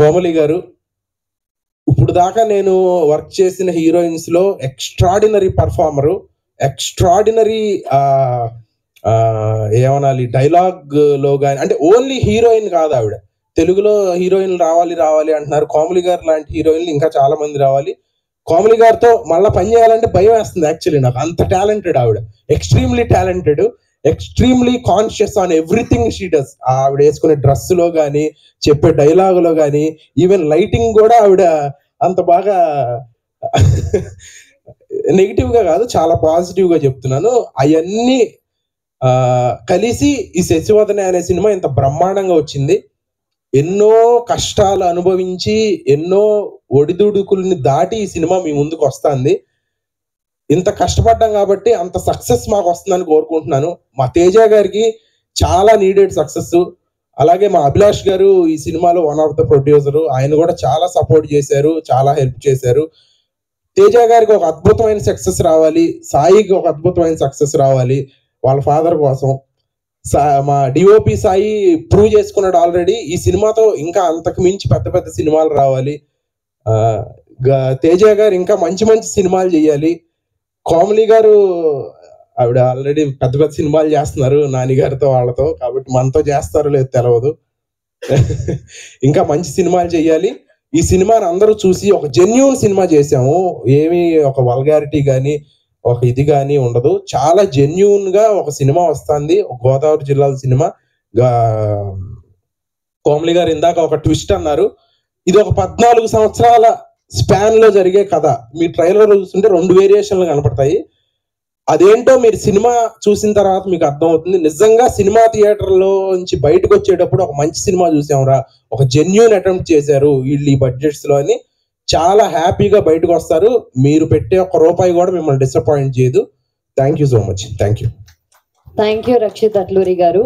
కోమలి గారు ఇప్పుడు దాకా నేను వర్క్ చేసిన హీరోయిన్స్ లో ఎక్స్ట్రాడినరీ పర్ఫార్మరు, ఎక్స్ట్రాడినరీ ఏమనాలి డైలాగ్ లో కానీ, అంటే ఓన్లీ హీరోయిన్ కాదు ఆవిడ, తెలుగులో హీరోయిన్లు రావాలి అంటున్నారు. కోమలి గారు లాంటి హీరోయిన్లు ఇంకా చాలా మంది రావాలి. కోమలి గారితో మళ్ళీ పని చేయాలంటే భయం వేస్తుంది యాక్చువల్లీ నాకు, అంత టాలెంటెడ్ ఆవిడ, extremely talented, extremely conscious on everything she does. ఆవిడ వేసుకునే డ్రెస్సులో కానీ, చెప్పే డైలాగులో కానీ, ఈవెన్ లైటింగ్ కూడా ఆవిడ అంత బాగా నెగిటివ్ గా కాదు, చాలా పాజిటివ్ గా చెప్తున్నాను. అవన్నీ కలిసి ఈ శశివదనే అనే సినిమా ఇంత బ్రహ్మాండంగా వచ్చింది. ఎన్నో కష్టాలు అనుభవించి, ఎన్నో ఒడిదుడుకుల్ని దాటి ఈ సినిమా మీ ముందుకు వస్తుంది. ఇంత కష్టపడ్డాం కాబట్టి అంత సక్సెస్ మాకు వస్తుందని కోరుకుంటున్నాను. మా తేజ గారికి చాలా నీడెడ్ సక్సెస్, అలాగే మా అభిలాష్ గారు ఈ సినిమాలో వన్ ఆఫ్ ద ప్రొడ్యూసర్, ఆయన కూడా చాలా సపోర్ట్ చేశారు, చాలా హెల్ప్ చేశారు. తేజ గారికి ఒక అద్భుతమైన సక్సెస్ రావాలి, సాయికి ఒక అద్భుతమైన సక్సెస్ రావాలి వాళ్ళ ఫాదర్ కోసం. మా డిఓపి సాయి ప్రూవ్ చేసుకున్నాడు ఆల్రెడీ, ఈ సినిమాతో ఇంకా అంతకు మించి పెద్ద పెద్ద సినిమాలు రావాలి. తేజ గారు ఇంకా మంచి మంచి సినిమాలు చేయాలి. కోమలి గారు ఆవిడ ఆల్రెడీ పెద్ద పెద్ద సినిమాలు చేస్తున్నారు నాని గారితో వాళ్ళతో, కాబట్టి మనతో చేస్తారో లేదో తెలియదు. ఇంకా మంచి సినిమాలు చేయాలి. ఈ సినిమాని అందరూ చూసి ఒక జెన్యూన్ సినిమా చేసాము, ఏమి ఒక వల్గారిటీ కానీ ఒక ఇది కానీ ఉండదు. చాలా జెన్యూన్ గా ఒక సినిమా వస్తుంది, గోదావరి జిల్లాల సినిమా. కోమలి గారు ఇందాక ఒక ట్విస్ట్ అన్నారు, ఇది ఒక 14 సంవత్సరాల స్పాన్ లో జరిగే కథ. మీ ట్రైలర్ చూస్తుంటే 2 వేరియేషన్లు కనపడతాయి. అదేంటో మీరు సినిమా చూసిన తర్వాత మీకు అర్థమవుతుంది. నిజంగా సినిమా థియేటర్లో నుంచి బయటకు వచ్చేటప్పుడు ఒక మంచి సినిమా చూసాంరా, ఒక జెన్యూన్ అటెంప్ట్ చేశారు వీళ్ళు ఈ బడ్జెట్స్ లో అని చాలా హ్యాపీగా బయటకు వస్తారు. మీరు పెట్టే ₹1 కూడా మిమ్మల్ని డిసప్పాయింట్ చేయదు. Thank you so much. Thank you Rakshit Atluri గారు.